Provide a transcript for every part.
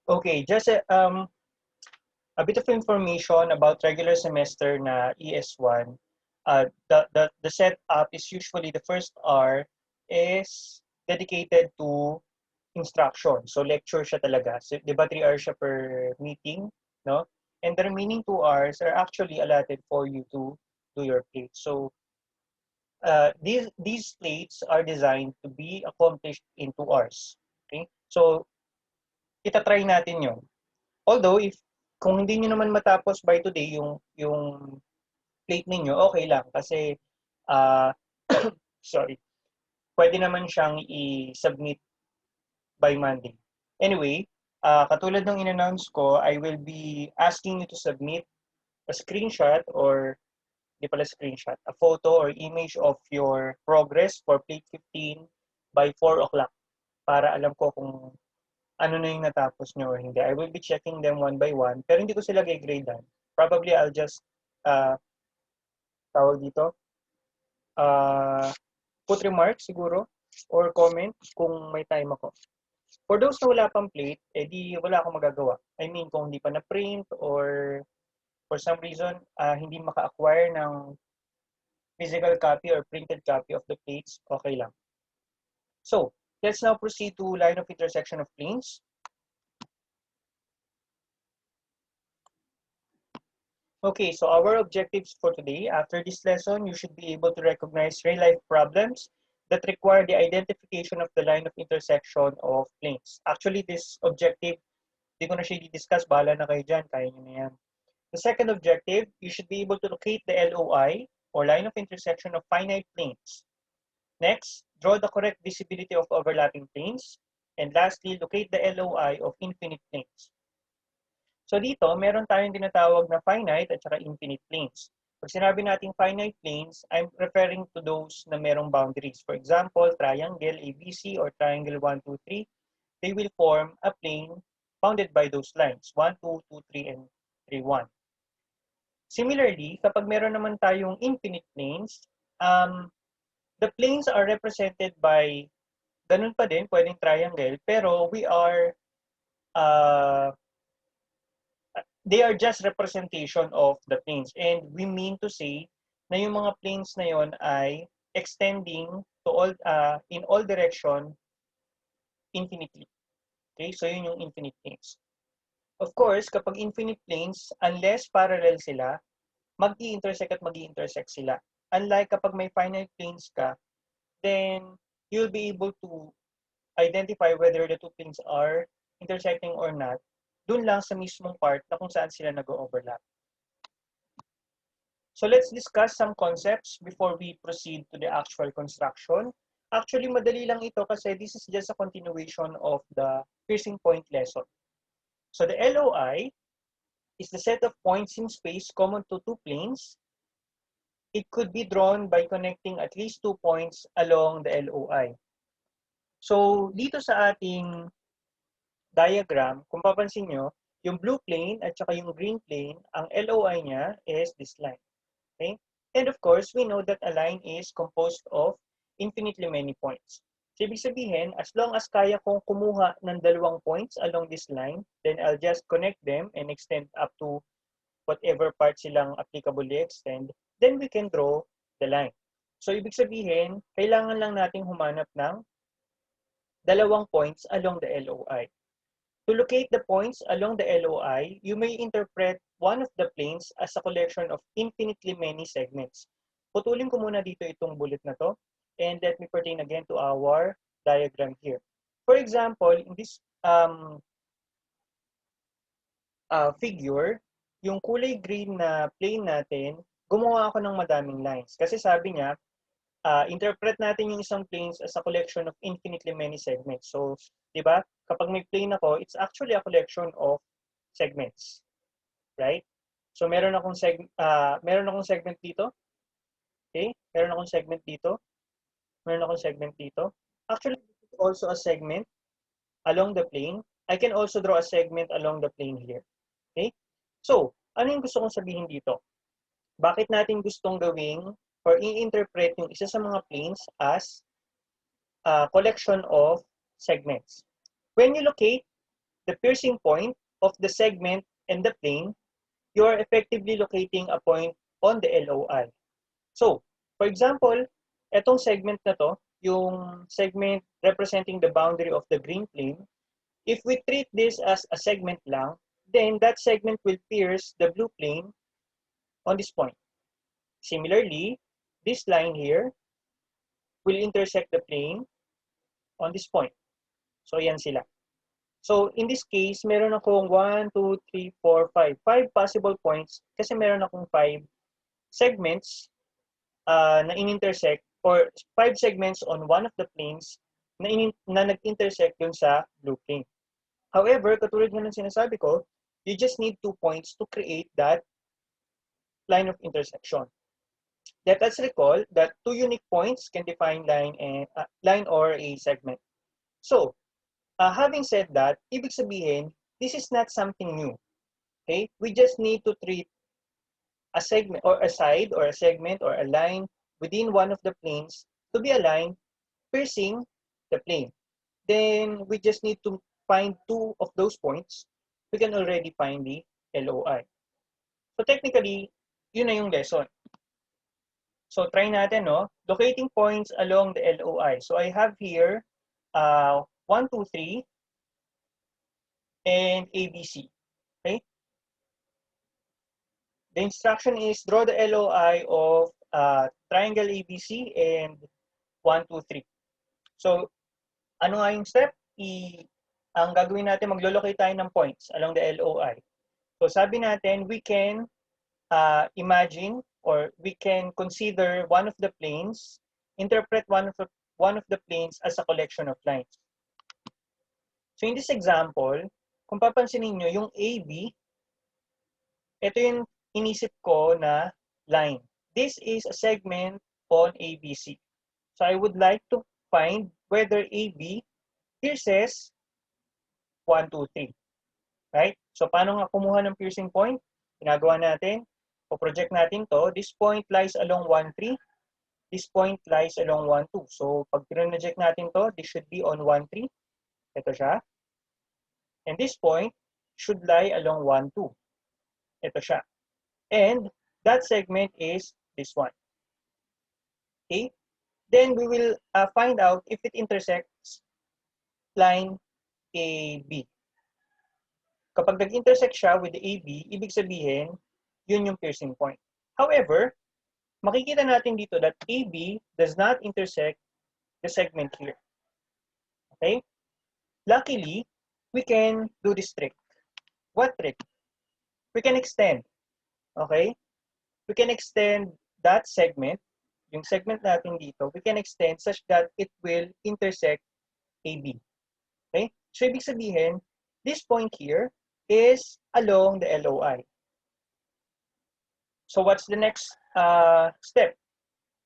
Okay, just a bit of information about regular semester na ES1. The setup is usually the first hour is dedicated to instruction. So lecture siya talaga. So, di ba 3 hours siya per meeting, no? And the remaining 2 hours are actually allotted for you to do your plate. So these plates are designed to be accomplished in 2 hours. Okay? So itatry natin yun. Although, kung hindi nyo naman matapos by today yung plate ninyo, okay lang. Kasi, uh, sorry, pwede naman siyang i-submit by Monday. Anyway, katulad ng in-announce ko, I will be asking you to submit a screenshot or, di pala screenshot, a photo or image of your progress for plate 15 by 4 o'clock para alam ko kung ano na yung natapos nyo or hindi. I will be checking them one by one, pero hindi ko sila g-gradean. Probably I'll just, tawag dito, put remarks siguro or comment kung may time ako. For those na wala pang plate, di wala akong magagawa. I mean, kung hindi pa na-print or for some reason, hindi maka-acquire ng physical copy or printed copy of the plates, okay lang. So, let's now proceed to line of intersection of planes. Okay, so our objectives for today, after this lesson, you should be able to recognize real-life problems that require the identification of the line of intersection of planes. Actually, this objective, di ko na siya i-discuss, bahala na kayo dyan, kaya nyo na yan. The second objective, you should be able to locate the LOI, or line of intersection of finite planes. Next, draw the correct visibility of overlapping planes. And lastly, locate the LOI of infinite planes. So dito, meron tayong tinatawag na finite at saka infinite planes. Pag sinabi nating finite planes, I'm referring to those na merong boundaries. For example, triangle ABC or triangle 1, 2, 3, they will form a plane bounded by those lines, 1, 2, 2, 3, and 3, 1. Similarly, kapag meron naman tayong infinite planes, the planes are represented by, ganun pa din, pwedeng triangle, pero they are just representation of the planes. And we mean to say na yung mga planes na yon ay extending to all, in all direction infinitely. Okay, so yun yung infinite planes. Of course, kapag infinite planes, unless parallel sila, mag-i-intersect at mag-i-intersect sila. Unlike kapag may finite planes ka, then you'll be able to identify whether the two planes are intersecting or not dun lang sa mismong part na kung saan sila nag-overlap. So let's discuss some concepts before we proceed to the actual construction. Actually, madali lang ito kasi this is just a continuation of the piercing point lesson. So the LOI is the set of points in space common to two planes. It could be drawn by connecting at least 2 points along the LOI. So dito sa ating diagram, kung papansin nyo, yung blue plane at saka yung green plane, ang LOI niya is this line. Okay? And of course, we know that a line is composed of infinitely many points. So, ibig sabihin, as long as kaya kong kumuha ng 2 points along this line, then I'll just connect them and extend up to whatever part silang applicably extend, then we can draw the line. So, ibig sabihin, kailangan lang nating humanap ng 2 points along the LOI. To locate the points along the LOI, you may interpret one of the planes as a collection of infinitely many segments. Putulin ko muna dito itong bullet na to, and let me pertain again to our diagram here. For example, in this figure, yung kulay green na plane natin, gumawa ako ng madaming lines. Kasi sabi niya, interpret natin yung isang planes as a collection of infinitely many segments. So, di ba? Kapag may plane ako, it's actually a collection of segments. Right? So, meron akong segment dito. Okay? Meron akong segment dito. Meron akong segment dito. Actually, it's also a segment along the plane. I can also draw a segment along the plane here. Okay? So, ano yung gusto kong sabihin dito? Bakit natin gustong gawing or i-interpret yung isa sa mga planes as a collection of segments? When you locate the piercing point of the segment and the plane, you are effectively locating a point on the LOI. So, for example, etong segment na to, yung segment representing the boundary of the green plane, if we treat this as a segment lang, then that segment will pierce the blue plane on this point. Similarly, this line here will intersect the plane on this point. So, yan sila. So, in this case, meron akong 1, 2, 3, 4, 5. 5 possible points kasi meron akong 5 segments na in-intersect or 5 segments on one of the planes na nag-intersect dun sa blue plane. However, katulad nga ng sinasabi ko, you just need 2 points to create that line of intersection. Let us recall that 2 unique points can define line or a segment. So, having said that, ibig sabihin, this is not something new. Okay? We just need to treat a segment or a side or a segment or a line within one of the planes to be a line piercing the plane. Then we just need to find 2 of those points. We can already find the LOI. So technically, yun na yung lesson. So try natin, no? Locating points along the LOI. So I have here 1, 2, 3 and ABC. Okay? The instruction is draw the LOI of triangle ABC and 1, 2, 3. So, ano nga yung step? Ang gagawin natin, maglo-locate tayo ng points along the LOI. So, sabi natin, we can imagine or we can consider one of the planes, interpret one of the planes as a collection of lines. So, in this example, kung papansinin nyo, yung AB, ito yung inisip ko na line. This is a segment on ABC. So I would like to find whether AB pierces 1, 2, 3. Right? So paano nga kumuha ng piercing point? Ginagawa natin, o project natin to, this point lies along 1, 3. This point lies along 1, 2. So pag pinroject natin to, this should be on 1, 3. Ito siya. And this point should lie along 1, 2. Ito siya. And that segment is this one. Okay? Then we will find out if it intersects line AB. Kapag nag-intersect siya with the AB, ibig sabihin, yun yung piercing point. However, makikita natin dito that AB does not intersect the segment here. Okay? Luckily, we can do this trick. What trick? We can extend. Okay? We can extend that segment, yung segment natin dito, we can extend such that it will intersect AB. Okay? So, ibig sabihin, this point here is along the LOI. So, what's the next step?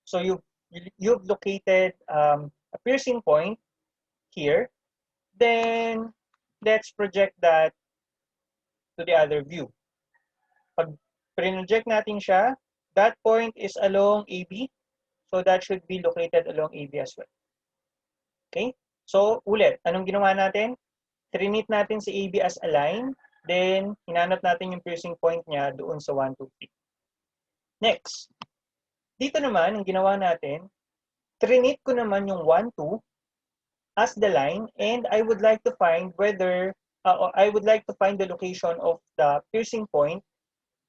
So, you've located a piercing point here. Then, let's project that to the other view. Pag project natin siya, that point is along AB. So, that should be located along AB as well. Okay? So, ulit, anong ginawa natin? Trinit natin si AB as a line. Then, hinanap natin yung piercing point niya doon sa 1, 2, 3. Next. Dito naman, ang ginawa natin, trinit ko naman yung 1, 2 as the line. And I would like to find whether, I would like to find the location of the piercing point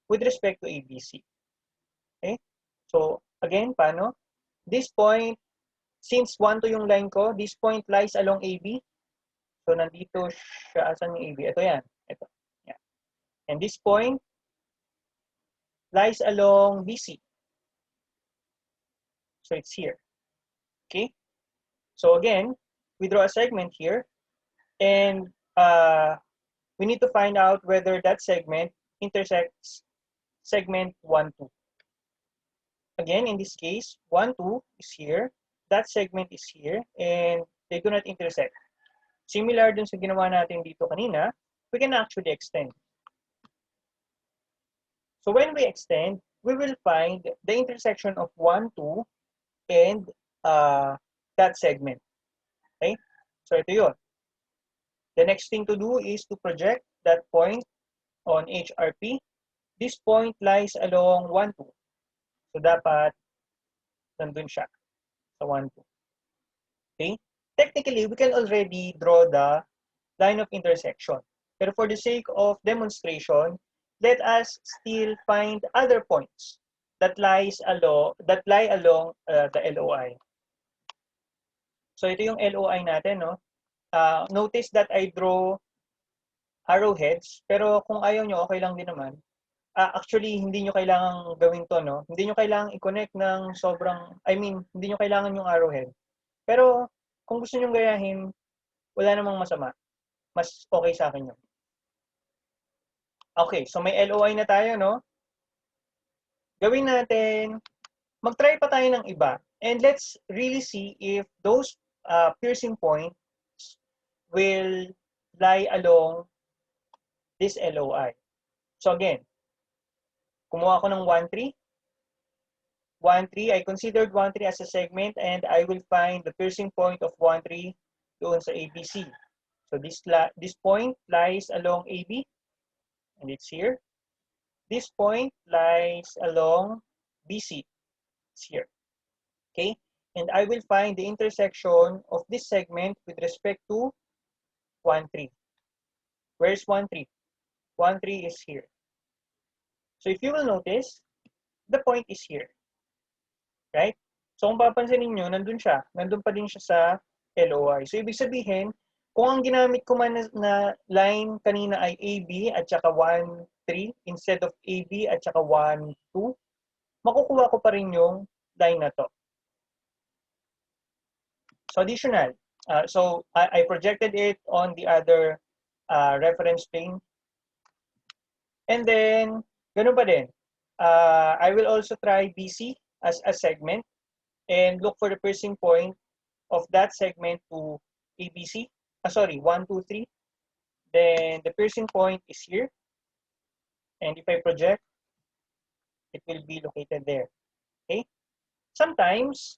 with respect to ABC. Okay? So, again, paano? This point, since 1 to yung line ko, this point lies along AB. So, nandito siya. Asan yung AB? Ito yan. Ito. Yan. And this point lies along BC. So, it's here. Okay? So, again, we draw a segment here. And we need to find out whether that segment intersects segment 1, 2. Again, in this case, 1, 2 is here. That segment is here. And they do not intersect. Similar dun sa ginawa natin dito kanina, we can actually extend. So when we extend, we will find the intersection of 1, 2, and that segment. Okay? So ito yun. The next thing to do is to project that point on HRP. This point lies along 1, 2. So dapat nandun siya sa 1, 2. Okay? Technically, we can already draw the line of intersection. But for the sake of demonstration, let us still find other points that lie along the LOI. So ito yung LOI natin, no? Notice that I draw arrowheads, pero kung ayaw nyo, okay lang din naman. Actually, hindi nyo kailangan gawin to, no? Hindi nyo kailangan i-connect ng hindi nyo kailangan yung arrowhead. Pero kung gusto nyo gayahin, wala namang masama. Mas okay sa akin yun. Okay, so may LOI na tayo, no? Gawin natin, mag-try pa tayo ng iba. And let's really see if those piercing points will lie along this LOI. So again, kumuha ako ng 1, 3. 1, 3, I considered 1, 3 as a segment and I will find the piercing point of 1, 3 doon sa ABC. So this point lies along AB and it's here. This point lies along BC. It's here. Okay? And I will find the intersection of this segment with respect to 1, 3. Where's 1, 3? 1, 3 is here. So if you will notice, the point is here. Right? So kung papansinin nyo, nandun siya. Nandun pa din siya sa LOI. So ibig sabihin, kung ang ginamit ko man na line kanina ay AB at saka 1, 3 instead of AB at saka 1, 2, makukuha ko pa rin yung line na to. So additional. So I projected it on the other reference plane. And then, ganun pa din. I will also try BC as a segment and look for the piercing point of that segment to ABC. 1, 2, 3. Then the piercing point is here. And if I project, it will be located there. Okay? Sometimes,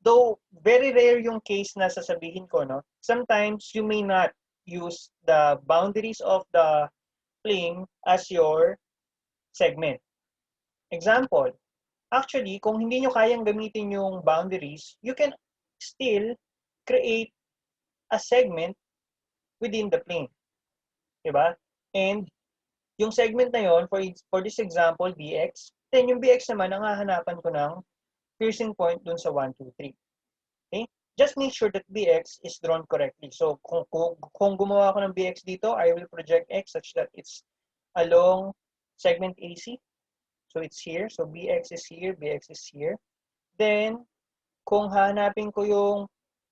though very rare yung case na sasabihin ko, no? Sometimes you may not use the boundaries of the plane as your segment. Example, actually, kung hindi nyo kayang gamitin yung boundaries, you can still create a segment within the plane. Diba? And yung segment na yon, for this example, BX, then yung BX naman, ang hahanapan ko ng piercing point dun sa 1, 2, 3. Okay? Just make sure that BX is drawn correctly. So, kung gumawa ko ng BX dito, I will project X such that it's along segment AC. So, it's here. So, BX is here, BX is here. Then, kung hanapin ko yung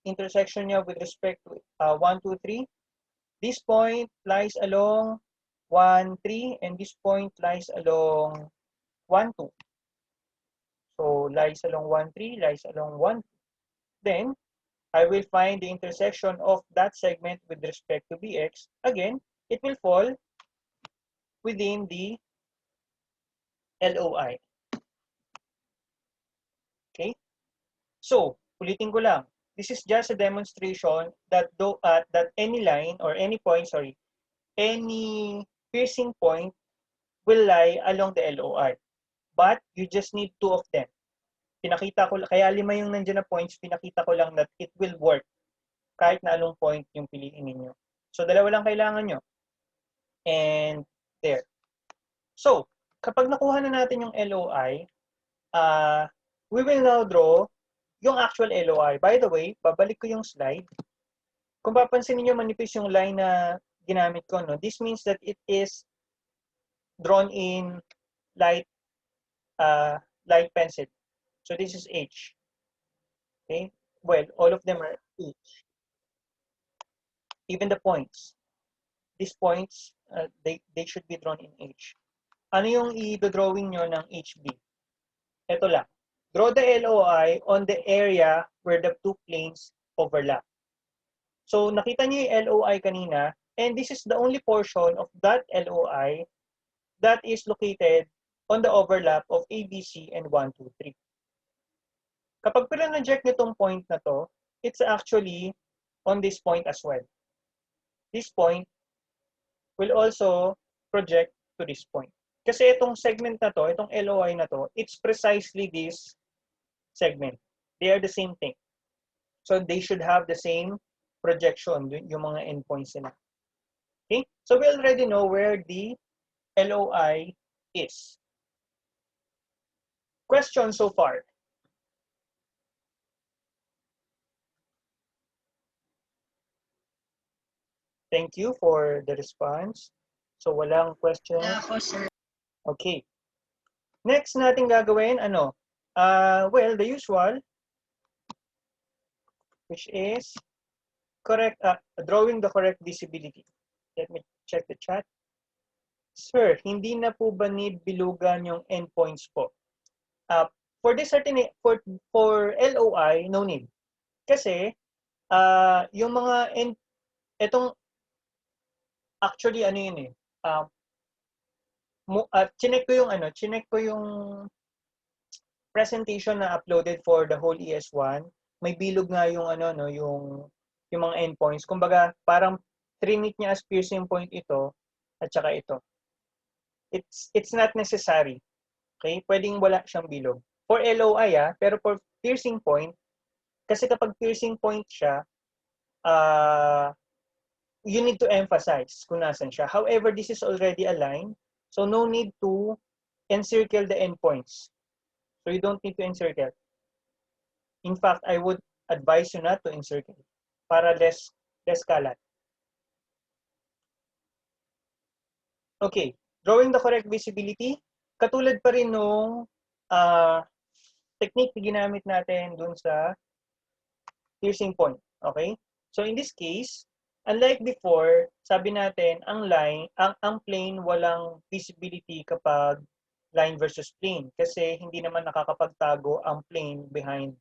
intersection niya with respect to 1, 2, 3, this point lies along 1, 3, and this point lies along 1, 2. So, lies along 1, 3, lies along 1, 2. Then, I will find the intersection of that segment with respect to BX. Again, it will fall within the LOI. Okay? So, ulitin ko lang. This is just a demonstration that that any line or any point, any piercing point will lie along the LOI. But you just need 2 of them. Pinakita ko, kaya 5 yung nandiyan na points, pinakita ko lang that it will work kahit na anong point yung piliin ninyo. So, 2 lang kailangan nyo. And there. So, kapag nakuha na natin yung LOI, we will now draw yung actual LOI. By the way, babalik ko yung slide. Kung papansin niyo manipis yung line na ginamit ko, no? This means that it is drawn in light pencil. So this is H. Okay? Well, all of them are H. Even the points. These points, they should be drawn in H. Ano yung i-drawing nyo ng HB? Ito lang. Draw the LOI on the area where the 2 planes overlap. So, nakita niyo yung LOI kanina, and this is the only portion of that LOI that is located on the overlap of ABC and 1, 2, 3. Kapag pinroject nitong point na to, it's actually on this point as well. this point will also project to this point. Kasi itong segment na to, itong LOI na to, it's precisely this segment. They are the same thing. So they should have the same projection, yung mga endpoints nila. Okay? So we already know where the LOI is. Question so far? Thank you for the response. So walang question? Ako, sir. Okay. Next natin gagawin, ano? Well, the usual, which is correct, drawing the correct visibility. Let me check the chat. Sir, hindi na po ba need bilugan yung endpoints po? For this certain, for LOI, no need. Kasi, yung mga, etong, actually, ano yun eh, chinek ko yung presentation na uploaded for the whole ES1. May bilog nga yung, yung mga endpoints. Kumbaga, parang trinit niya as piercing point ito, at saka ito. It's not necessary. Okay? Pwedeng wala siyang bilog. For LOI, pero for piercing point, kasi kapag piercing point siya, you need to emphasize kung nasan siya. However, this is already aligned, so no need to encircle the endpoints. So you don't need to encircle. In fact, I would advise you not to encircle para less kalat. Okay, drawing the correct visibility. Katulad pa rin nung technique na ginamit natin dun sa piercing point. Okay? So in this case, unlike before, sabi natin, ang plane walang visibility kapag line versus plane kasi hindi naman nakakapagtago ang plane behind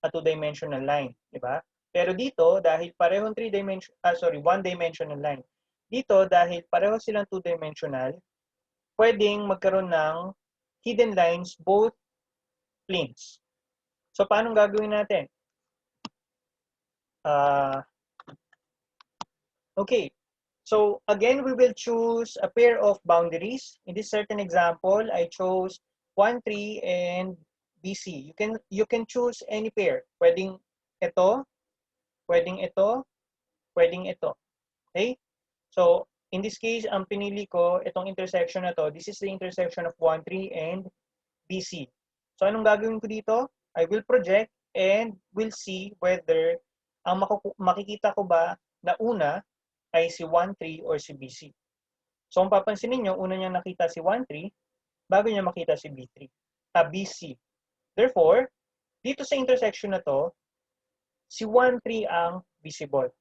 a two-dimensional line, di ba? Pero dito, dahil parehong one-dimensional line. Dito, dahil pareho silang two-dimensional, pwedeng magkaroon ng hidden lines both planes. So, paano gagawin natin? Okay. So, again, we will choose a pair of boundaries. In this certain example, I chose 1, 3, and BC. You can choose any pair. Pwedeng ito, pwedeng ito, pwedeng ito. Okay? So, in this case, ang pinili ko, itong intersection na to, this is the intersection of 1, 3, and BC. So, anong gagawin ko dito? I will project and we'll see whether ang makikita ko ba na una ay si 1, 3 or si BC. So, kung papansinin nyo, una niya nakita si 1, 3 bago niya makita si BC. Therefore, dito sa intersection na to, si 1, 3 ang visible.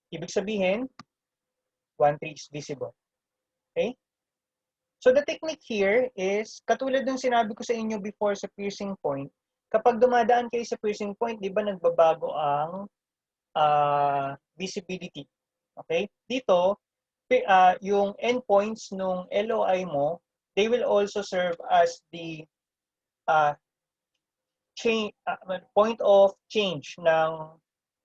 Ibig sabihin, 1, 3 is visible. Okay? So, the technique here is, katulad ng sinabi ko sa inyo before sa piercing point, kapag dumadaan kayo sa piercing point, di ba nagbabago ang visibility. Okay? Dito, yung endpoints nung LOI mo, they will also serve as the point of change ng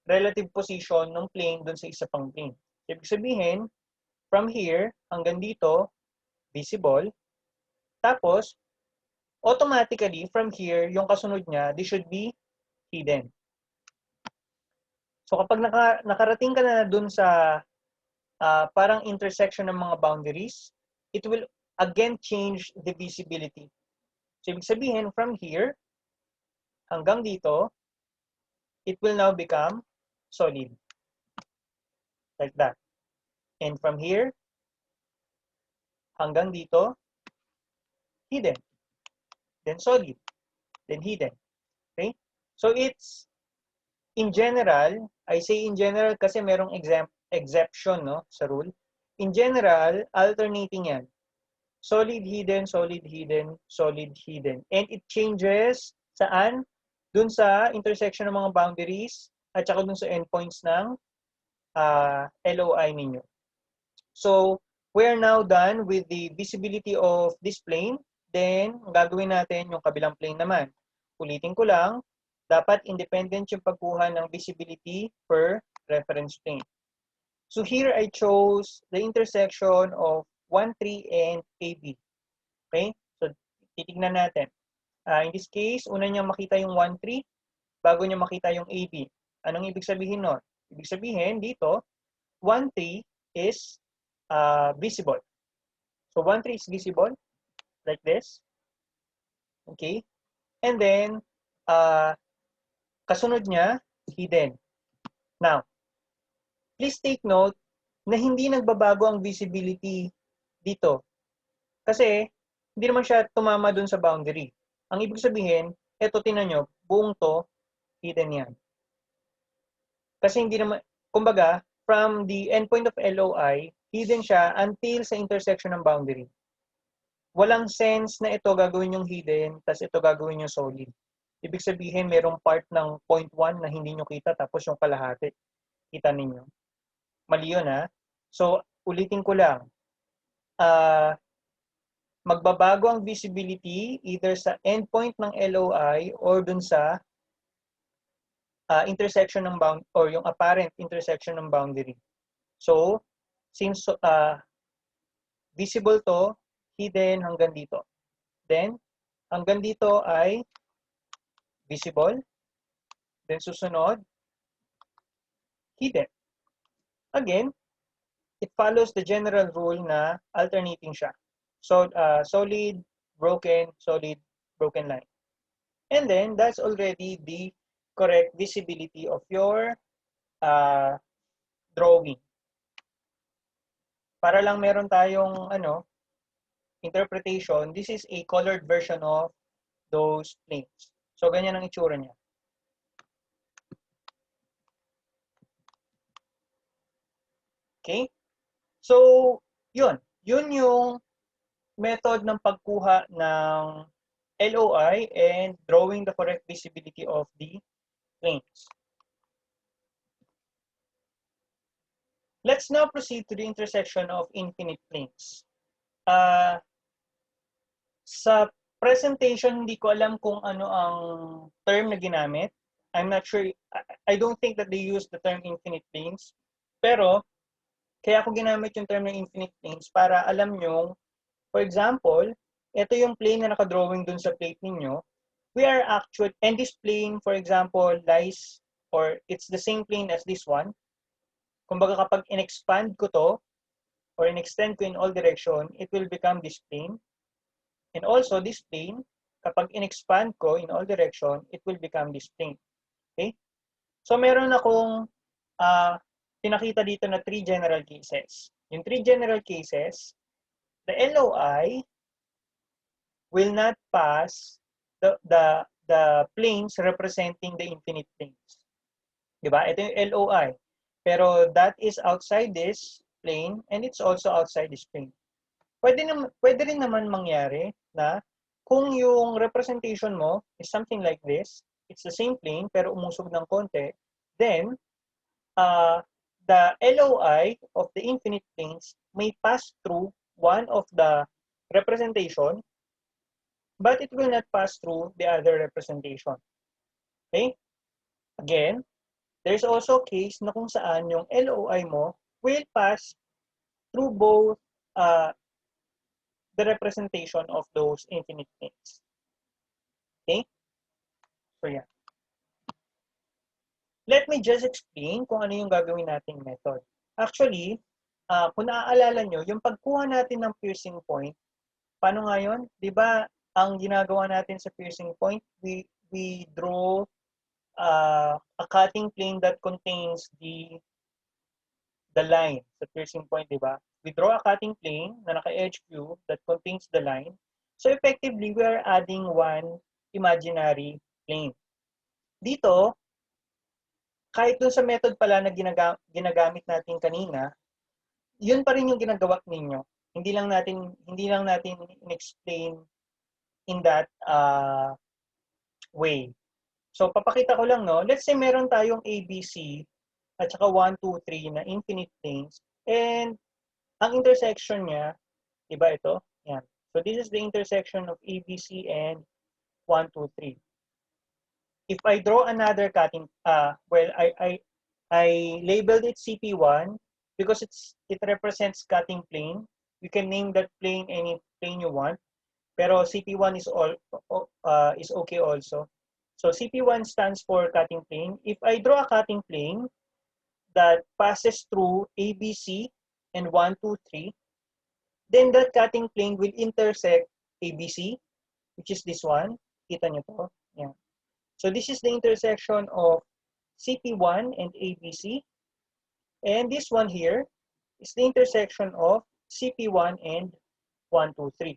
relative position ng plane dun sa isa pang plane. Ibig sabihin, from here hanggang dito, visible. Tapos, automatically, from here, yung kasunod niya, they should be hidden. So kapag nakarating ka na dun sa parang intersection ng mga boundaries, it will again change the visibility. So ibig sabihin, from here hanggang dito, it will now become solid. Like that. And from here hanggang dito, hidden. Then solid. Then hidden. Okay? So it's, in general, I say in general kasi merong exception no, sa rule. In general, alternating yan. Solid, hidden, solid, hidden, solid, hidden. And it changes saan? Dun sa intersection ng mga boundaries at saka dun sa endpoints ng LOI ninyo. So, we are now done with the visibility of this plane. Then, gagawin natin yung kabilang plane naman. Ulitin ko lang, dapat independent yung pagkuha ng visibility per reference plane. So here I chose the intersection of 1, 3, and AB. Okay? So titignan natin. In this case, una niya makita yung 1, 3 bago niya makita yung AB. Anong ibig sabihin nun? Ibig sabihin dito, 1, 3 is visible. So 1, 3 is visible like this. Okay? And then, kasunod niya, hidden. Now, please take note na hindi nagbabago ang visibility dito. Kasi, hindi naman siya tumama dun sa boundary. Ang ibig sabihin, eto tinan nyo, buong to, hidden yan. Kasi hindi naman, kumbaga, from the endpoint of LOI, hidden siya until sa intersection ng boundary. Walang sense na ito gagawin yung hidden, tas ito gagawin yung solid. Ibig sabihin, merong part ng 0.1 na hindi nyo kita, tapos yung kalahati, kita ninyo. Mali yun, ha? So, ulitin ko lang. Magbabago ang visibility either sa endpoint ng LOI or dun sa intersection ng bound or yung apparent intersection ng boundary. So, since visible to, hidden hanggang dito. Then, hanggang dito ay visible. Then, susunod, hidden. Again, it follows the general rule na alternating siya. So, solid, broken line. And then, that's already the correct visibility of your drawing. Para lang meron tayong interpretation, this is a colored version of those planes. So, ganyan ang itsura niya. Okay? So, yun. Yun yung method ng pagkuha ng LOI and drawing the correct visibility of the planes. Let's now proceed to the intersection of infinite planes. Sa presentation, hindi ko alam kung ano ang term na ginamit. I'm not sure. I don't think that they use the term infinite planes. Pero, kaya ako ginamit yung term ng infinite planes para alam nyo, for example, ito yung plane na nakadrawing dun sa plate ninyo. We are actually, and this plane, for example, lies, or it's the same plane as this one. Kumbaga kapag in-expand ko to, or in-extend ko in all direction, it will become this plane. And also, this plane, kapag in-expand ko in all direction, it will become this plane. Okay? So, meron akong pinakita dito na 3 general cases. Yung 3 general cases, the LOI will not pass the planes representing the infinite planes. Diba? Ito yung LOI. Pero that is outside this plane and it's also outside this plane. Pwede rin naman mangyari na kung yung representation mo is something like this, it's the same plane pero umusog ng konti, then the LOI of the infinite planes may pass through one of the representation, but it will not pass through the other representation. Okay? Again, there's also a case na kung saan yung LOI mo will pass through both the representation of those infinite planes. Okay? So, yeah. Let me just explain kung ano yung gagawin nating method. Actually, kung naaalala nyo, yung pagkuha natin ng piercing point, paano nga yun? Di ba, ang ginagawa natin sa piercing point, we draw a cutting plane that contains the line sa piercing point, di ba? We draw a cutting plane na naka-edge view that contains the line. So effectively, we are adding one imaginary plane. Dito, kahit dun sa method pala na ginagamit natin kanina, yun pa rin yung ginagawa ninyo. Hindi lang natin in-explain in that way. So papakita ko lang, no. Let's say meron tayong ABC at saka 1, 2, 3 na infinite planes, and ang intersection niya, diba ito? Yan. So this is the intersection of ABC and 1, 2, 3. If I draw another cutting, well, I labeled it CP1, because it represents cutting plane. You can name that plane any plane you want. Pero CP1 is okay also. So CP1 stands for cutting plane. If I draw a cutting plane that passes through ABC and 1, 2, 3, then that cutting plane will intersect ABC, which is this one. Kita nyo to? Yeah. So this is the intersection of CP1 and ABC. And this one here is the intersection of CP1 and 1, 2, 3.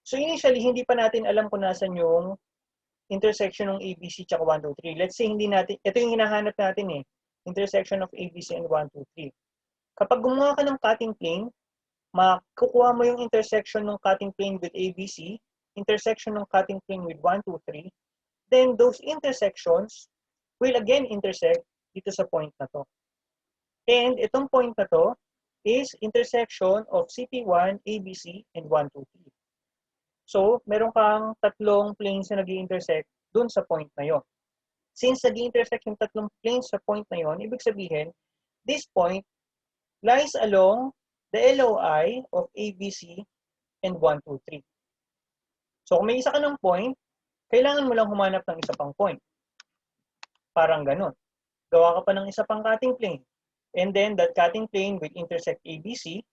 So initially, hindi pa natin alam kung nasan yung intersection ng ABC tsaka 1, 2, 3. Let's say hindi natin, ito yung hinahanap natin eh, intersection of ABC and 1, 2, 3. Kapag gumawa ka ng cutting plane, makukuha mo yung intersection ng cutting plane with ABC, intersection ng cutting plane with 1, 2, 3, then those intersections will again intersect dito sa point na to. And itong point na to is intersection of CP1, ABC, and 1, 2, 3. So, meron kang tatlong planes na nag-intersect dun sa point na yon. Since nag-intersect yung tatlong planes sa point na yon, ibig sabihin, this point lies along the LOI of ABC and 1, 2, 3. So, kung may isa ka ng point, kailangan mo lang humanap ng isa pang point. Parang ganun. Gawa ka pa ng isa pang cutting plane. And then, that cutting plane will intersect ABC.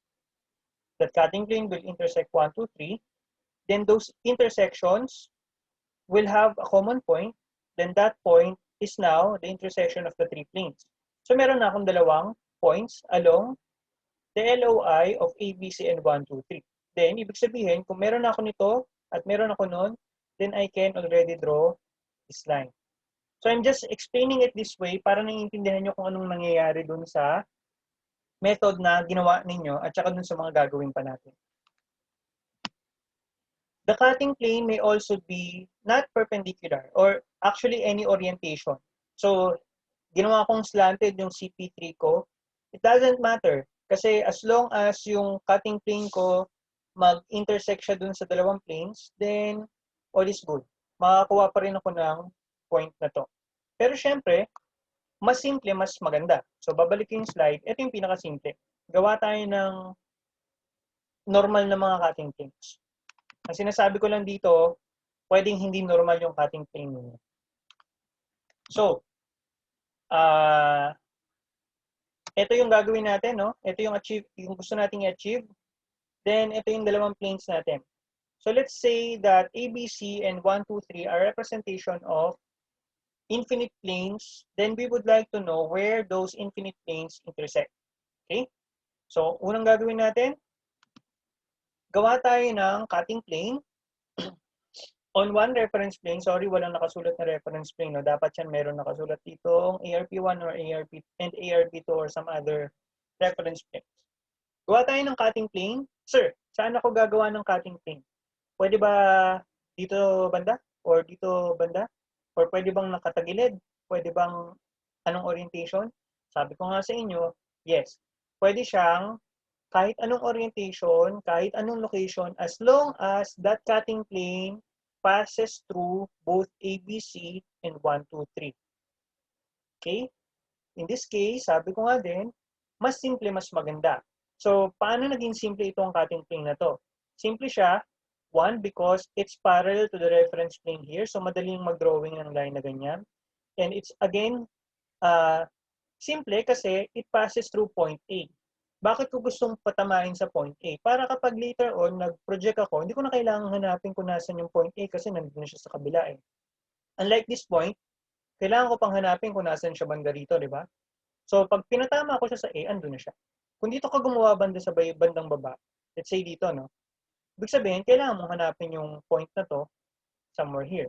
That cutting plane will intersect 1, 2, 3. Then those intersections will have a common point. Then that point is now the intersection of the three planes. So meron na akong dalawang points along the LOI of ABC and 1, 2, 3. Then, ibig sabihin, kung meron ako nito at meron ako nun, then I can already draw this line. So I'm just explaining it this way para naiintindihan nyo kung anong nangyayari dun sa method na ginawa ninyo at saka dun sa mga gagawin pa natin. The cutting plane may also be not perpendicular or actually any orientation. So, ginawa kong slanted yung CP3 ko. It doesn't matter kasi as long as yung cutting plane ko mag-intersect siya dun sa dalawang planes, then all is good. Makakuha pa rin ako ng point na to. Pero syempre, mas simple, mas maganda. So, babalik yung slide. Ito yung pinakasimple. Gawa tayo ng normal na mga cutting planes. Ang sinasabi ko lang dito, pwedeng hindi normal yung cutting plane niyo. So, ito yung gagawin natin, no? Ito yung gusto nating i-achieve. Then, ito yung dalawang planes natin. So, let's say that ABC and 1, 2, 3 are representation of infinite planes. Then, we would like to know where those infinite planes intersect. Okay? So, unang gagawin natin, gawa tayo ng cutting plane on one reference plane. Sorry, walang nakasulat na reference plane. No? Dapat yan meron nakasulat dito ARP1 or ARP and ARP2 or some other reference planes. Gawa tayo ng cutting plane. Sir, saan ako gagawa ng cutting plane? Pwede ba dito banda? Or dito banda? Or pwede bang nakatagilid? Pwede bang anong orientation? Sabi ko nga sa inyo, yes. Pwede siyang kahit anong orientation, kahit anong location, as long as that cutting plane passes through both ABC and 1, 2, 3. Okay? In this case, sabi ko nga din, mas simple, mas maganda. So, paano naging simple itong cutting plane na to? Simple siya, one, because it's parallel to the reference plane here. So, madaling mag-drawing ng line na ganyan. And it's, again, simple kasi it passes through point A. Bakit ko gustong patamain sa point A? Para kapag later on, nag-project ako, hindi ko na kailangan hanapin kung nasan yung point A kasi nandun na siya sa kabila eh. Unlike this point, kailangan ko pang hanapin kung nasan siya banda rito, di ba? So, pag pinatama ko siya sa A, andun na siya. Kung dito ka gumawa banda sa bandang baba, let's say dito, no? Ibig sabihin, kailangan mong hanapin yung point na to somewhere here.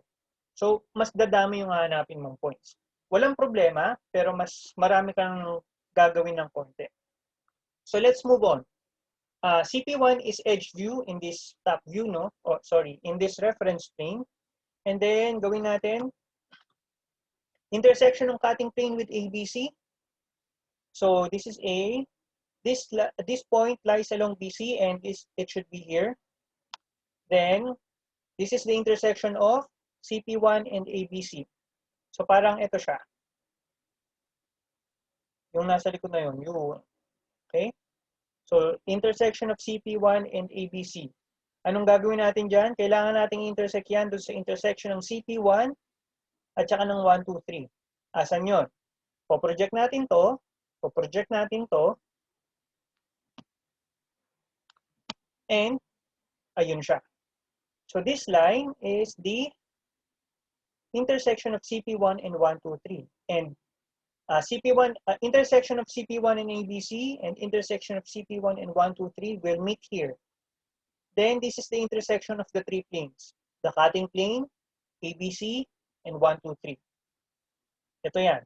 So, mas dadami yung hanapin mong points. Walang problema, pero mas marami kang gagawin ng konti. So let's move on. CP1 is edge view in this top view, no? Oh, sorry, in this reference plane. And then, gawin natin, intersection ng cutting plane with ABC. So this is A. This point lies along BC and it should be here. Then, this is the intersection of CP1 and ABC. So parang ito siya. Yung nasa likod na yun. Okay? So, intersection of CP1 and ABC. Anong gagawin natin dyan? Kailangan nating intersect yan doon sa intersection ng CP1 at saka ng 1, 2, 3. Asan yun? Po-project natin to. Po-project natin to. And, ayun siya. So, this line is the intersection of CP1 and 1, 2, 3. And CP1, intersection of CP1 and ABC and intersection of CP1 and 1, 2, 3 will meet here. Then, this is the intersection of the three planes. The cutting plane, ABC, and 1, 2, 3. Ito yan.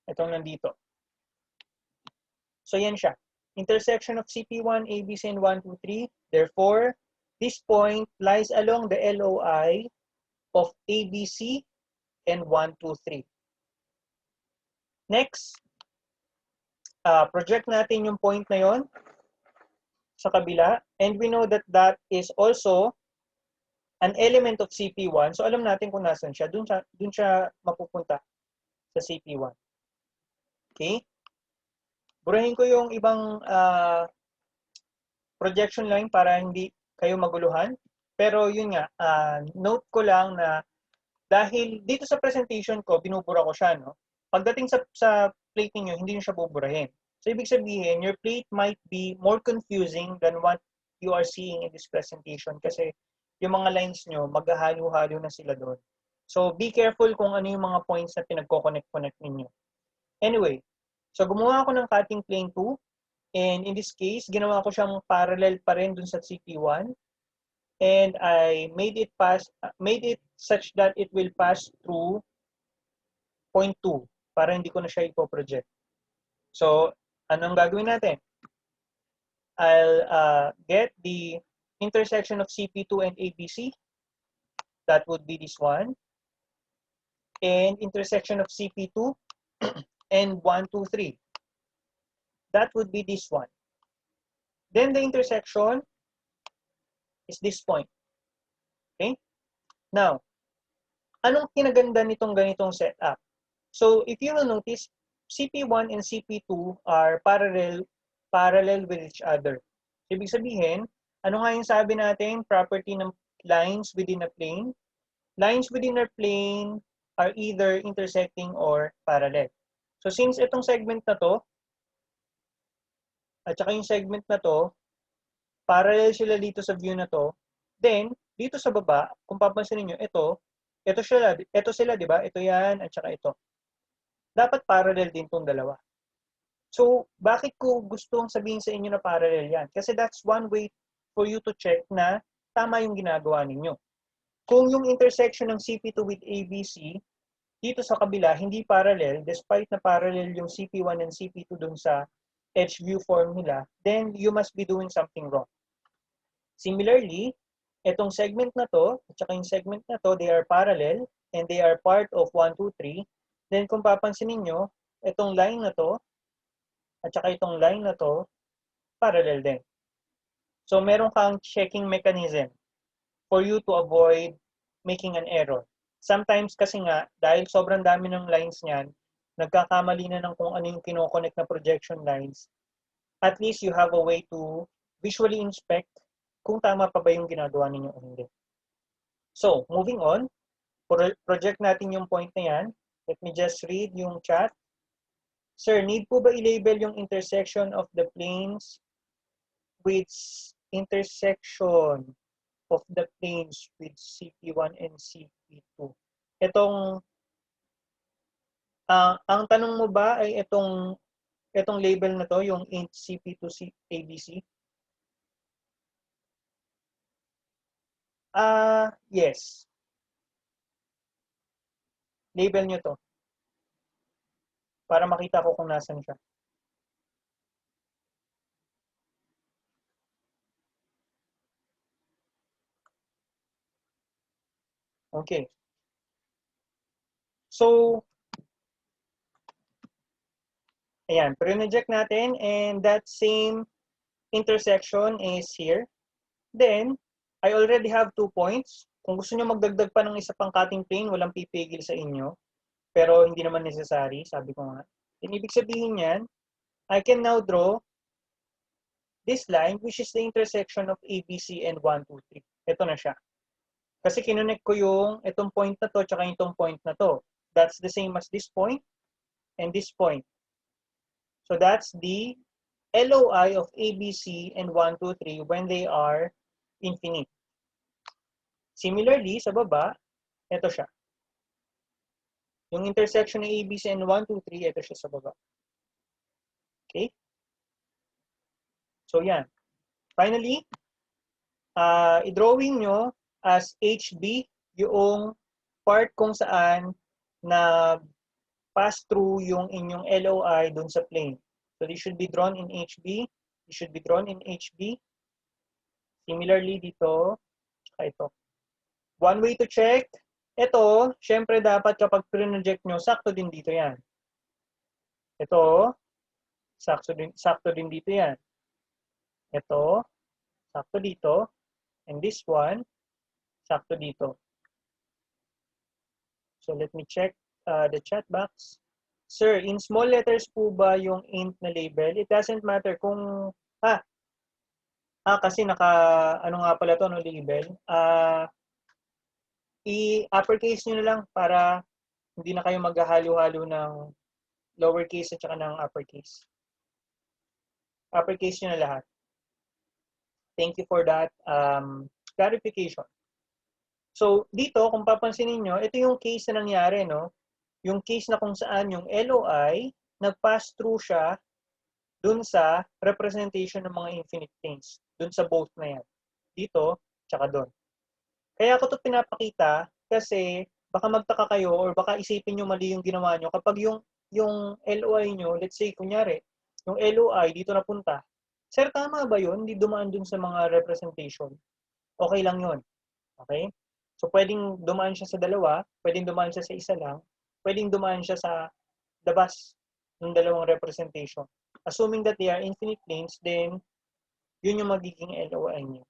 Itong nandito. So, yan siya. Intersection of CP1, ABC, and 1, 2, 3. Therefore, this point lies along the LOI of ABC and 1, 2, 3. Next, project natin yung point na yon sa kabila. And we know that that is also an element of CP1. So, alam natin kung nasan siya. Dun siya mapupunta sa CP1. Okay? Burahin ko yung ibang projection line para hindi kayo maguluhan. Pero yun nga, note ko lang na dahil dito sa presentation ko, binubura ko siya, no? Pagdating sa plate niyo, hindi niyo siya buburahin. So, ibig sabihin, your plate might be more confusing than what you are seeing in this presentation kasi yung mga lines nyo, maghahalo-halo na sila doon. So, be careful kung ano yung mga points na pinagko-connect ninyo. Anyway, so gumawa ako ng cutting plane 2. And in this case, ginawa ko siyang parallel pa rin dun sa CP1. And I made it such that it will pass through point 2 para hindi ko na siya ipo-project. So, anong gagawin natin? I'll get the intersection of CP2 and ABC. That would be this one. And intersection of CP2 and 1, 2, 3. That would be this one. Then the intersection is this point. Okay? Now, anong kinaganda nitong ganitong setup? So, if you will notice, CP1 and CP2 are parallel with each other. Ibig sabihin, ano nga yung sabi natin, property ng lines within a plane? Lines within a plane are either intersecting or parallel. So, since itong segment na to, at saka yung segment na to, parallel sila dito sa view na to, then, dito sa baba, kung papansin niyo ito sila, di ba? Ito yan, at saka ito. Dapat parallel din tong dalawa. So, bakit ko gustong sabihin sa inyo na parallel yan? Kasi that's one way for you to check na tama yung ginagawa ninyo. Kung yung intersection ng CP2 with ABC, dito sa kabila, hindi parallel, despite na parallel yung CP1 and CP2 dun sa edge view form nila, then you must be doing something wrong. Similarly, itong segment na to, at saka yung segment na to, they are parallel, and they are part of 1, 2, 3. Then kung papansin niyo, itong line na to, at saka itong line na to, parallel din. So meron kang checking mechanism for you to avoid making an error. Sometimes kasi nga, dahil sobrang dami ng lines niyan, nagkakamali na ng kung ano yung kinoconnect na projection lines, at least you have a way to visually inspect kung tama pa ba yung ginagawa ninyo o hindi. So, moving on, project natin yung point na yan. Let me just read yung chat. Sir, need po ba i-label yung intersection of the planes with intersection of the planes with CP1 and CP2? Itong, ang tanong mo ba ay itong label na to, yung int CP2 ABC? Yes. Label nyo to. Para makita ko kung nasan siya. Okay. So, ayan, pre-inject natin and that same intersection is here. Then, I already have 2 points. Kung gusto nyo magdagdag pa ng isa pang cutting plane, walang pipigil sa inyo. Pero hindi naman necessary, sabi ko nga. And ibig sabihin yan, I can now draw this line, which is the intersection of ABC and 1, 2, 3. Ito na siya. Kasi kinonect ko yung itong point na to tsaka itong point na to. That's the same as this point and this point. So that's the LOI of ABC and 1, 2, 3 when they are infinite. Similarly, sa baba, ito siya. Yung intersection ng ABC and 1, 2, 3, ito siya sa baba. Okay? So yan. Finally, i-drawing nyo as HB yung part kung saan na pass through yung inyong LOI dun sa plane. So this should be drawn in HB. This should be drawn in HB. Similarly dito, tsaka ito. One way to check, ito, syempre dapat kapag pre-project nyo, sakto din dito yan. Ito, sakto din dito yan. Ito, sakto dito. And this one, sakto dito. So let me check the chat box. Sir, in small letters po ba yung int na label? It doesn't matter kung, kasi ano nga pala to, no, label. I-uppercase nyo na lang para hindi na kayo maghahalo-halo ng lowercase at saka ng uppercase. Uppercase nyo na lahat. Thank you for that clarification. So, dito, kung papansinin nyo, ito yung case na nangyari, no? Yung case na kung saan yung LOI, nag-pass through siya dun sa representation ng mga infinite planes. Dun sa both na yan. Dito, tsaka dun. Kaya ako ito pinapakita kasi baka magtaka kayo or baka isipin nyo mali yung ginawa nyo. Kapag yung LOI nyo, let's say, kunyari, yung LOI dito napunta, sir, tama ba yun? Hindi dumaan dun sa mga representation. Okay lang yun. Okay? So, pwedeng dumaan siya sa dalawa, pwedeng dumaan siya sa isa lang, pwedeng dumaan siya sa labas ng dalawang representation. Assuming that they are infinite planes, then yun yung magiging LOI niyo.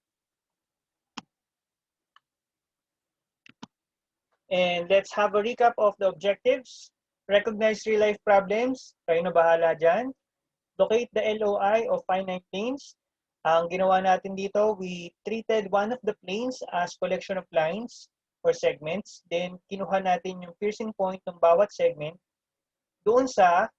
And let's have a recap of the objectives. Recognize real-life problems. Kayo na bahala dyan. Locate the LOI of finite planes. Ang ginawa natin dito, we treated one of the planes as collection of lines or segments. Then, kinuha natin yung piercing point ng bawat segment. Doon sa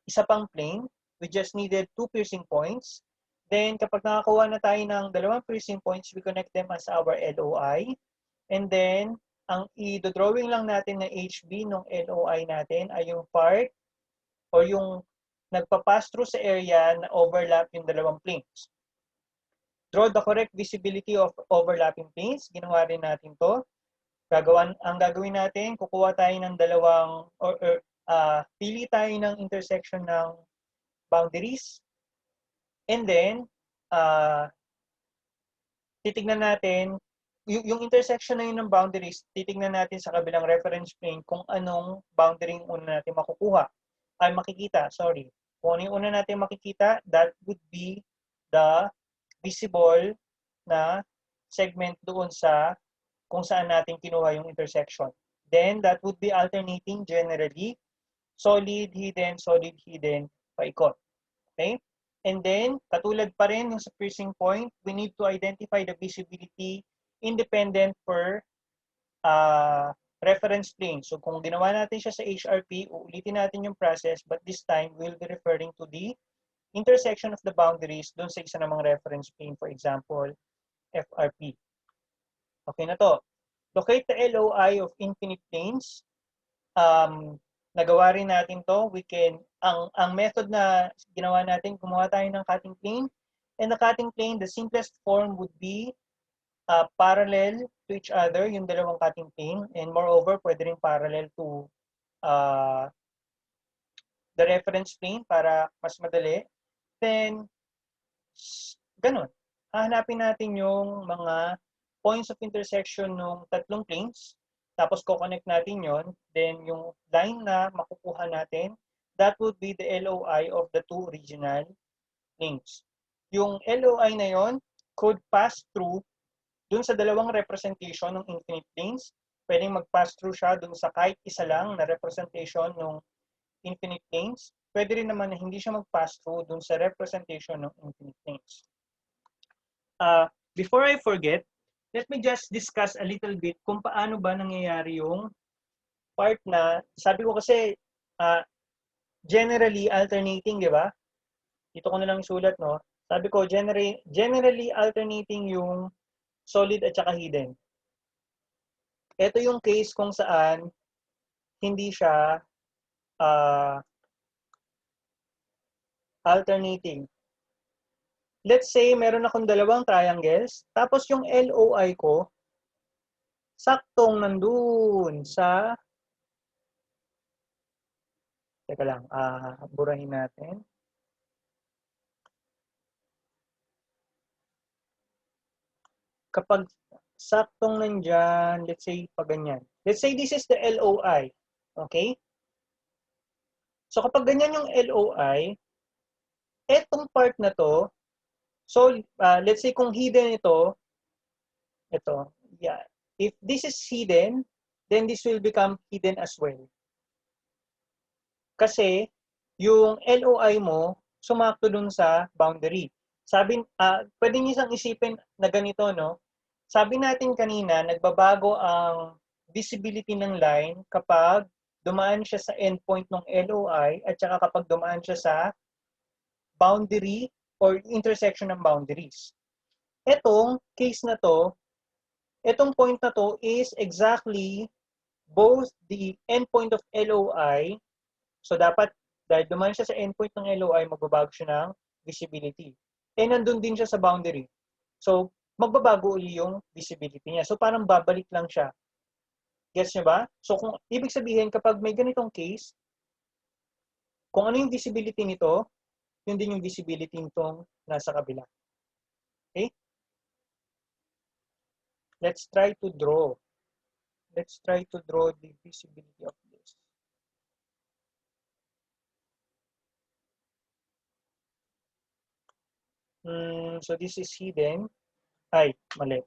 isa pang plane, we just needed 2 piercing points. Then, kapag nakakuha na tayo ng dalawang piercing points, we connect them as our LOI. And then, ang i-drawing lang natin na HB ng LOI natin ay yung part or yung nagpa-pass through sa area na overlap yung dalawang planes. Draw the correct visibility of overlapping planes. Ginawa rin natin to. Ang gagawin natin, kukuha tayo ng dalawang, pili tayo ng intersection ng boundaries. And then, titignan natin, yung intersection na yun ng boundaries, titignan natin sa kabilang reference plane kung anong boundary yung una natin makikita. Kung ano yung una natin makikita, that would be the visible na segment doon sa kung saan natin kinuha yung intersection. Then, that would be alternating generally, solid, hidden, paikot. Okay? And then, katulad pa rin yung sa piercing point, we need to identify the visibility independent per reference plane. So, kung ginawa natin siya sa HRP, uulitin natin yung process, but this time, we'll be referring to the intersection of the boundaries dun sa isa namang reference plane, for example, FRP. Okay na to. Locate the LOI of infinite planes. Nagawa rin natin to. Ang method na ginawa natin, gumawa tayo ng cutting plane. And the cutting plane, the simplest form would be parallel to each other, yung dalawang cutting plane. And moreover, pwede rin parallel to the reference plane para mas madali. Then, ganun. Hahanapin natin yung mga points of intersection ng tatlong planes. Tapos, ko-connect natin yon. Then, yung line na makukuha natin, that would be the LOI of the two regional planes. Yung LOI na yon could pass through dun sa dalawang representation ng infinite planes. Pwedeng mag-pass through siya dun sa kahit isa lang na representation ng infinite planes, pwede rin naman na hindi siya mag-pass through dun sa representation ng infinite planes. Before I forget, let me just discuss a little bit kung paano ba nangyayari yung part na, sabi ko kasi, generally alternating, di ba? Dito ko na lang isulat, no? Sabi ko, generally alternating yung solid at saka hidden. Ito yung case kung saan hindi siya alternating. Let's say, meron akong dalawang triangles, tapos yung LOI ko, saktong nandun sa, teka lang, burahin natin. Kapag saktong nandyan, let's say, pag ganyan. Let's say this is the LOI. Okay? So, kapag ganyan yung LOI, etong part na to, so, let's say kung hidden ito, yeah. If this is hidden, then this will become hidden as well. Kasi, yung LOI mo, sumakto dun sa boundary. Sabi, pwede niyo isang isipin na ganito, no? Sabi natin kanina, nagbabago ang visibility ng line kapag dumaan siya sa endpoint ng LOI at saka kapag dumaan siya sa boundary or intersection ng boundaries. Etong case na to, etong point na to is exactly both the endpoint of LOI. So dapat, dahil dumaan siya sa endpoint ng LOI, magbabago siya ng visibility. Nandun din siya sa boundary. So, magbabago uli yung visibility niya. So, parang babalik lang siya. Gets niyo ba? So, kung ibig sabihin, kapag may ganitong case, kung ano yung visibility nito, yun din yung visibility nitong nasa kabila. Okay? Let's try to draw. Let's try to draw the visibility of this. So, this is hidden. Ay, mali.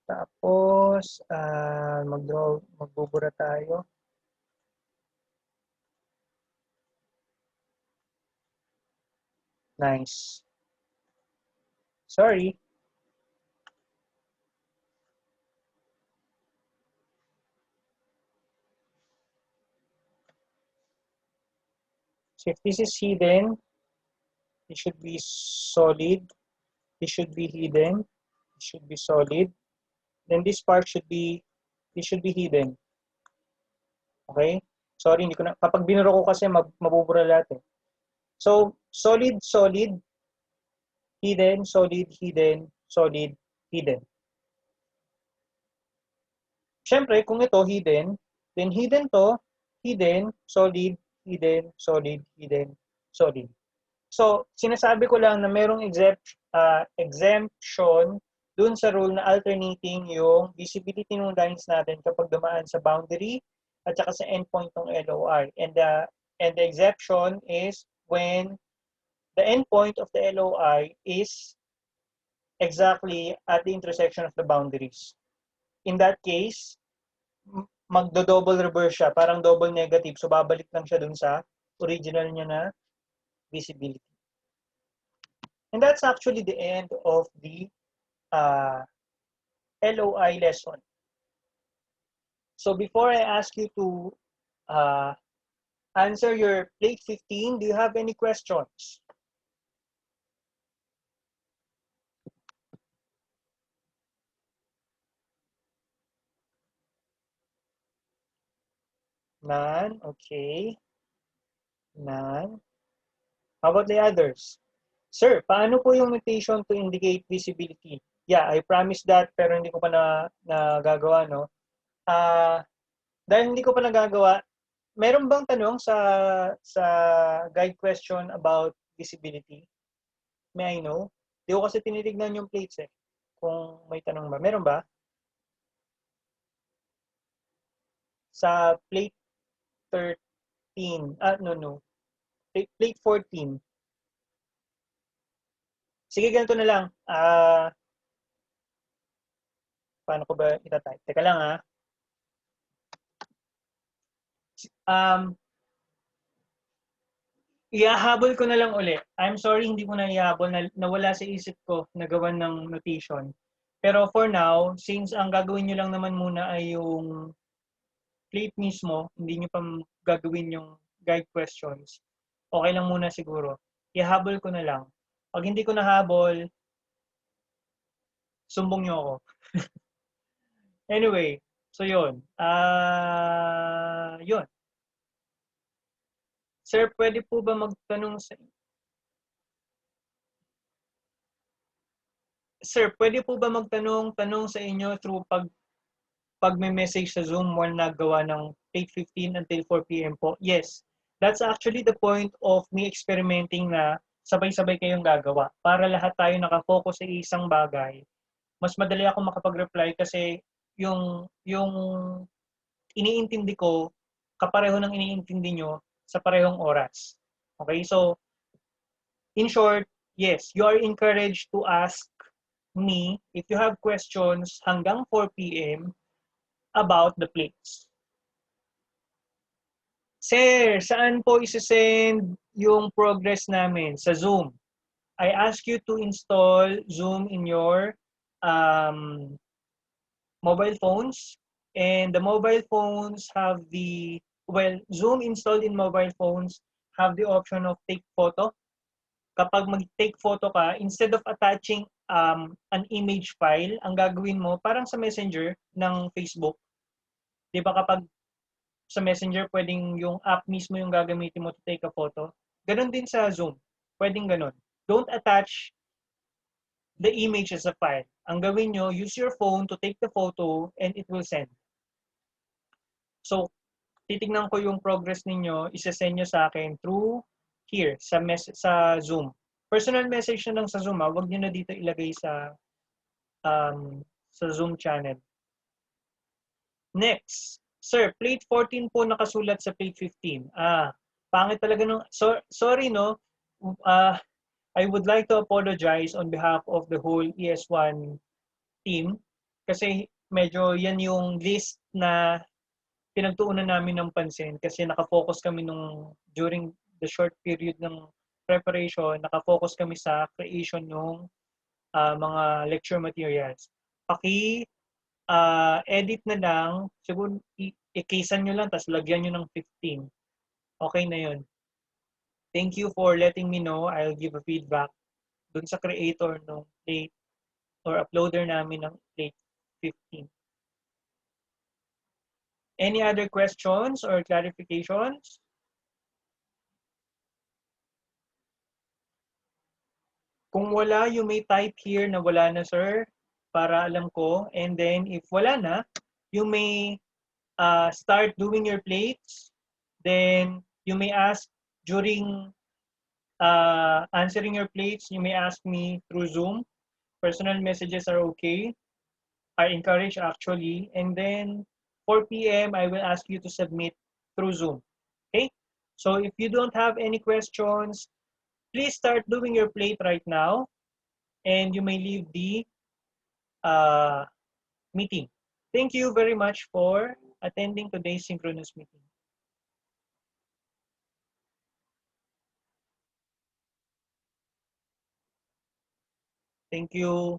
Tapos, magbubura tayo. Nice. Sorry. So if this is hidden, it should be solid. It should be hidden. It should be solid. Then this part should be, it should be hidden. Okay? Sorry, hindi ko na, kapag binuro ko kasi mabubura lahat eh. So, solid, solid, hidden, solid, hidden, solid, hidden. Siyempre, kung ito hidden, then hidden to, hidden, solid, hidden, solid, hidden, solid. So, sinasabi ko lang na merong exemption dun sa rule na alternating yung visibility ng lines natin kapag dumaan sa boundary at saka sa endpoint ng LOI. And the exception is when the endpoint of the LOI is exactly at the intersection of the boundaries. In that case, magdo-double reverse siya, parang double negative. So, babalik lang siya dun sa original niya na visibility. And that's actually the end of the LOI lesson. So before I ask you to answer your plate 15, do you have any questions? None? Okay. None. How about the others? Sir, paano po yung notation to indicate visibility? Yeah, I promise that pero hindi ko pa nagagawa, no? Dahil hindi ko pa nagagawa, meron bang tanong sa guide question about visibility? May I know? Hindi ko kasi tinitignan yung plates eh. Kung may tanong ba. Meron ba? sa plate 13. No. Plate 14. Sige, ganito na lang. Paano ko ba itatype? Teka lang ha. Ihahabol ko na lang uli. I'm sorry, hindi ko na ihahabol. Nawala sa isip ko na gawan ng notation. Pero for now, since ang gagawin nyo lang naman muna ay yung plate mismo, hindi nyo pa gagawin yung guide questions, okay lang muna siguro. Ihahabol ko na lang. Pag hindi ko nahabol, sumbong nyo ako. Anyway, so yun. Yun. Sir, pwede po ba magtanong sa... Sir, pwede po ba magtanong sa inyo through pag may message sa Zoom while naggawa ng 8:15 until 4 p.m. po? Yes. That's actually the point of me experimenting na sabay-sabay kayong gagawa. Para lahat tayo nakafocus sa isang bagay. Mas madali ako makapag-reply kasi yung iniintindi ko, kapareho ng iniintindi nyo sa parehong oras. Okay? So, in short, yes, you are encouraged to ask me if you have questions hanggang 4 p.m. about the plates. Sir, saan po isi-send yung progress namin? Sa Zoom. I ask you to install Zoom in your mobile phones. And the mobile phones have Zoom installed in mobile phones have the option of take photo. Kapag mag-take photo ka, instead of attaching an image file, ang gagawin mo, parang sa Messenger ng Facebook, di ba kapag sa Messenger, pwedeng yung app mismo yung gagamitin mo to take a photo. Ganon din sa Zoom. Pwedeng ganon. Don't attach the image as a file. Ang gawin nyo, use your phone to take the photo and it will send. So, titignan ko yung progress ninyo, isa-send nyo sa akin through here, sa Zoom. Personal message na lang sa Zoom, huwag nyo na dito ilagay sa Zoom channel. Next, sir, plate 14 po nakasulat sa plate 15. Pangit talaga nung, sorry no, I would like to apologize on behalf of the whole ES1 team kasi medyo yan yung list na pinagtuunan namin ng pansin kasi nakafocus kami during the short period ng preparation, nakafocus kami sa creation ng mga lecture materials. Edit na lang, siguro i-casean nyo lang, tapos lagyan nyo ng 15. Okay na yun. Thank you for letting me know. I'll give a feedback dun sa creator ng plate or uploader namin ng plate 15. Any other questions or clarifications? Kung wala, you may type here na wala na, sir, para alam ko. And then, if wala na, you may start doing your plates. Then, you may ask during answering your plates, you may ask me through Zoom. Personal messages are okay, are encouraged actually. And then, 4 p.m., I will ask you to submit through Zoom. Okay? So, if you don't have any questions, please start doing your plate right now. And you may leave the meeting. Thank you very much for attending today's synchronous meeting. Thank you.